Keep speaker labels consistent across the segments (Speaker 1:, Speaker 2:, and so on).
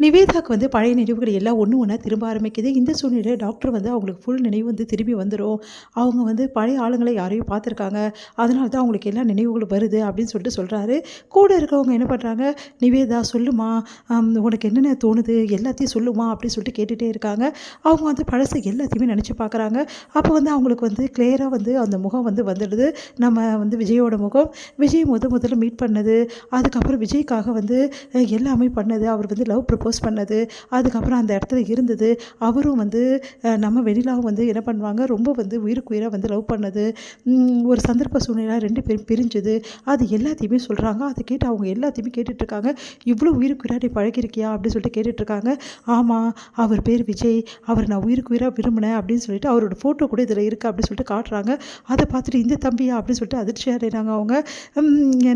Speaker 1: நிவேதாக்கு வந்து பழைய நினைவுகள் எல்லாம் ஒன்று ஒன்றா திரும்ப ஆரம்பிக்குது. இந்த சூழ்நிலையில டாக்டர் வந்து அவங்களுக்கு ஃபுல் நினைவு வந்து திரும்பி வந்துரும். அவங்க வந்து பழைய ஆளுங்கள யாரையோ பார்த்துருக்காங்க. அதனால தான் அவங்களுக்கு எல்லா நினைவுகளும் வருது அப்படின்னு சொல்லிட்டு சொல்றாரு. கூட இருக்கவங்க என்ன பண்றாங்க, "நிவேதா சொல்லுமா, உனக்கு என்னென்ன தோணுது? எல்லாத்தையும் சொல்லுமா" அப்படின்னு சொல்லிட்டு கேட்டுட்டே இருக்காங்க. அவங்க வந்து பழச எல்லாத்தையுமே நெனச்சு பார்க்குறாங்க. அப்போ வந்து அவங்களுக்கு வந்து கிளியரா வந்து அந்த முகம் வந்து வந்துடுது. நம்ம வந்து விஜயோட முகம். விஜய் முதல்ல மீட் பண்ணது. அதுக்கப்புறம் விஜய்க்காக வந்து எல்லாமே பண்ணது. அவர் வந்து லவ் ப்ரப்போஸ் பண்ணது. அதுக்கப்புறம் அந்த இடத்துல இருந்தது. அவரும் வந்து நம்ம வெண்ணிலாவும் வந்து என்ன பண்ணுவாங்க, ரொம்ப வந்து உயிருக்கு உயிரா வந்து லவ் பண்ணது. ஒரு சந்தர்ப்ப சூழ்நிலையில 2 பேரும் பிரிஞ்சது. அது எல்லாத்தையுமே சொல்றாங்க. அத கேட்டு அவங்க எல்லாத்தையுமே கேட்டுட்ருக்காங்க. "இவ்ளோ உயிருக்கு உயிரா நீ பழகியிருக்கியா?" அப்படின்னு சொல்லிட்டு கேட்டுட்ருக்காங்க. "ஆமா, அவர் பேர் விஜய். அவர நான் உயிருக்கு உயிரா விரும்பினேன்" அப்படின்னு சொல்லிட்டு அவரோட ஃபோட்டோ கூட இதில இருக்கு அப்படின்னு சொல்லிட்டு காட்டுறாங்க. அத பார்த்துட்டு "இந்த தம்பியா?" அப்படின்னு சொல்லிட்டு அதிர்ச்சி அடைறாங்க அவங்க.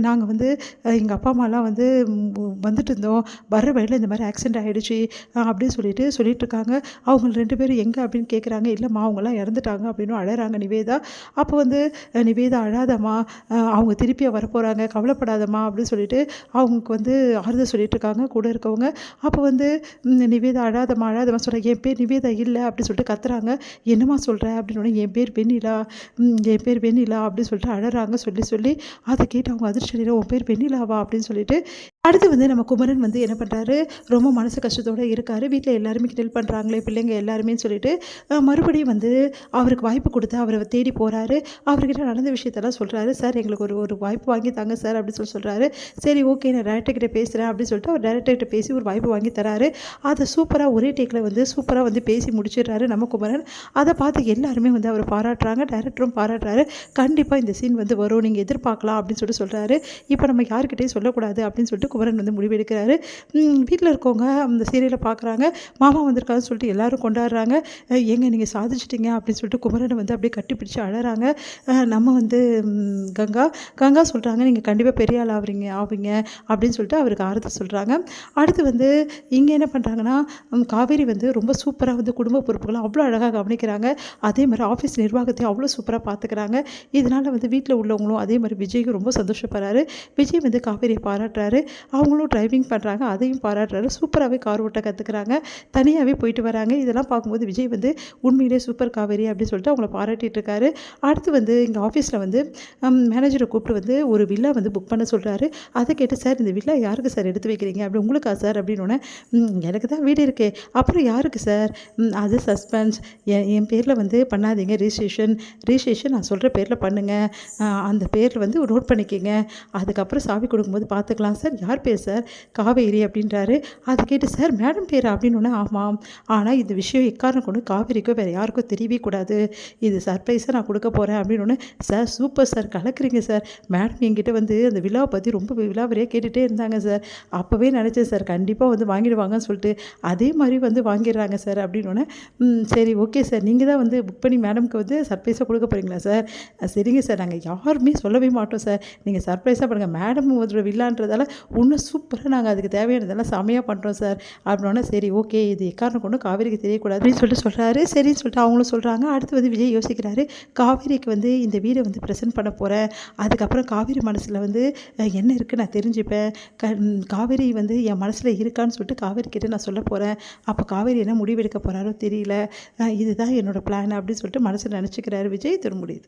Speaker 1: "நாங்க வந்து எங்க அப்பா, அம்மாலாம் வந்து வந்துட்டு இருந்தோம். வர்ற வழியில இந்த மாரி ஆக்சிடென்ட் ஆயிடுச்சு" அப்படின்னு சொல்லிட்டுருக்காங்க. அவங்க 2 பேரும் எங்க அப்படின்னு கேட்குறாங்க. "இல்லம்மா அவங்கலாம் இறந்துட்டாங்க" அப்படின்னு அழறாங்க நிவேதா. அப்போ வந்து "நிவேதா அழாதம்மா, அவங்க திருப்பி வரப்போறாங்க. கவலைப்படாதம்மா" அப்படின்னு சொல்லிட்டு அவங்களுக்கு வந்து ஆறுதல் சொல்லிட்டுருக்காங்க கூட இருக்கவங்க. அப்போ வந்து "நிவேதா அழாதம்மா சொல்றேன். என் பேர் நிவேதா இல்ல" அப்படின்னு சொல்லிட்டு கத்துறாங்க. "என்னம்மா சொல்ற?" அப்படின்னோனே "என் பேர் வெண்ணிலா, என் பேர் வெண்ணிலா" அப்படின்னு சொல்லிட்டு அழறாங்க சொல்லி. அத கேட்டு அவங்க அதிர்ச்சி அடைறாங்க. "உன் பேர் வெண்ணிலாவா?" அப்படின்னு சொல்லிட்டு. அடுத்து வந்து நம்ம குமரன் வந்து என்ன பண்றாரு, ரொம்ப மனசு கஷ்டத்தோட இருக்காரு. வீட்ல எல்லாருமே கிண்டல் பண்றாங்களே பிள்ளைங்க எல்லாருமேன்னு சொல்லிட்டு, மறுபடியும் வந்து அவருக்கு வாய்ப்பு குடுத்து அவர தேடி போறாரு. அவர்கிட்ட நடந்த விஷயத்தெல்லாம் சொல்றாரு. "சார் எங்களுக்கு ஒரு ஒரு வாய்ப்பு வாங்கி தாங்க சார்" அப்படின்னு சொல்றாரு. "சரி ஓகே நான் டைரக்டர் கிட்ட பேசுறேன்" அப்படின்னு சொல்லிட்டு அவர் டைரக்டர் கிட்ட பேசி ஒரு வாய்ப்பு வாங்கி தராரு. அத சூப்பரா ஒரே டேக்ல வந்து சூப்பரா வந்து பேசி முடிச்சிடுறாரு நம்ம குமரன். அத பார்த்து எல்லாருமே வந்து அவர பாராட்டுறாங்க. டைரக்டரும் பாராட்டுறாரு. "கண்டிப்பா இந்த சீன் வந்து வரும். நீங்க எதிர்பார்க்கலாம்" அப்படின்னு சொல்றாரு. "இப்ப நம்ம யார்கிட்டயும் சொல்லக்கூடாது" அப்படின்னு சொல்லிட்டு குமரன் வந்து முடிவெடுக்கிறாரு. வீட்ல இருக்கவங்க அந்த சீரியல பார்க்குறாங்க. மாமா வந்திருக்காருன்னு சொல்லிட்டு எல்லாரும் கொண்டாடுறாங்க. "ஏங்க நீங்க சாதிச்சுட்டீங்க" அப்படின்னு சொல்லிட்டு குமரன வந்து அப்படியே கட்டிப்பிடிச்சு அழறாங்க. நம்ம வந்து கங்கா சொல்றாங்க, "நீங்க கண்டிப்பா பெரிய ஆள் ஆவீங்க" அப்படின்னு சொல்லிட்டு அவருக்கு ஆறுதல் சொல்றாங்க. அடுத்து வந்து இங்க என்ன பண்றாங்கன்னா, காவேரி வந்து ரொம்ப சூப்பரா வந்து குடும்ப பொறுப்புகள அவ்வளோ அழகா கவனிக்கிறாங்க. அதே மாரி ஆஃபீஸ் நிர்வாகத்தையும் அவ்வளோ சூப்பரா பார்த்துக்கிறாங்க. இதனால வந்து வீட்ல உள்ளவங்களும் அதே மாரி விஜய்க்கும் ரொம்ப சந்தோஷப்படுறாரு. விஜய் வந்து காவேரியை பாராட்டுறாரு. அவங்களும் டிரைவிங் பண்றாங்க. அதையும் பாராட்டுறாரு. சூப்பராவே கார் ஓட்ட கத்துக்கிறாங்க. தனியாவே போயிட்டு வராங்க. இதெல்லாம் பார்க்கும்போது விஜய் வந்து உண்மையிலேயே சூப்பர் காவேரி அப்படின்னு சொல்லிட்டு அவங்கள பாராட்டிட்டு இருக்காரு. அடுத்து வந்து எங்க ஆஃபீஸ்ல வந்து மேனேஜர கூப்பிட்டு வந்து ஒரு வில்லா வந்து புக் பண்ண சொல்றாரு. அத கேட்டு "சார் இந்த வில்லா யாருக்கு சார் எடுத்து வைக்கிறீங்க?" அப்படி "உங்களுக்கா சார்?" அப்படின்னோனே, எனக்கு தான் வீடு இருக்கே." "அப்புறம் யாருக்கு சார்?" அது சஸ்பென்ஸ். என் பேர்ல வந்து பண்ணாதீங்க ரிஜிஸ்ட்ரேஷன் நான் சொல்ற பேர்ல பண்ணுங்க. அந்த பேர்ல வந்து நோட் பண்ணிக்கங்க. அதுக்கப்புறம் சாவி கொடுக்கும்போது பார்த்துக்கலாம் சார்." "யார் பேர் சார்?" "காவேரி" அப்படின்றாரு. அது கேட்டு "சார் மேடம் பேரா?" அப்படின்னோனே, "ஆமாம். ஆனா இந்த விஷயம் எக்காரணம் கொண்டு காவேரிக்கோ வேற யாருக்கும் தெரியவே கூடாது. இது சர்ப்ரைஸா நான் கொடுக்க போறேன்." அப்படின்னோனே, "சார் சூப்பர் சார் கலக்குறீங்க சார். மேடம் என்கிட்ட வந்து அந்த விழாவ பத்தி ரொம்ப விலாவரியா கேட்டுட்டே இருந்தாங்க சார். அப்பவே நினச்சேன் சார் கண்டிப்பா வந்து வாங்கிடுவாங்கன்னு சொல்லிட்டு. அதே மாரி வந்து வாங்கிடுறாங்க சார்." அப்படின்னோனே, சரி ஓகே சார். நீங்க தான் வந்து புக் பண்ணி மேடம்க்கு வந்து சர்ப்ரைஸா கொடுக்க போறீங்களா சார்?" "சரிங்க சார். நாங்க யாருமே சொல்லவே மாட்டோம் சார். நீங்க சர்ப்ரைஸா பண்ணுங்க. மேடம் ஒரு வில்லான்றதால இன்னும் சூப்பரா நாங்க அதுக்கு தேவையானதெல்லாம் செமையா பண்றோம் சார்." அப்படின்னோனே, சரி ஓகே. இது எக்காரணம் கொண்டும் காவேரிக்கு தெரியக்கூடாது அப்படின்னு சொல்லிட்டு சொல்றாரு. சரின்னு சொல்லிட்டு அவங்களும் சொல்றாங்க. அடுத்து வந்து விஜய் யோசிக்கிறாரு. காவேரிக்கு வந்து இந்த வீட வந்து பிரசன்ட் பண்ண போறேன். அதுக்கப்புறம் காவேரி மனசுல வந்து என்ன இருக்கு நான் தெரிஞ்சுப்பேன். காவேரி வந்து என் மனசுல இருக்கான்னு சொல்லிட்டு காவேரி கிட்ட நான் சொல்ல போறேன். அப்ப காவேரி என்ன முடிவெடுக்க போறாரோ தெரியல. இதுதான் என்னோட பிளான் அப்படின்னு சொல்லிட்டு மனசுல நினைச்சுக்கிறாரு விஜய். முடியுது.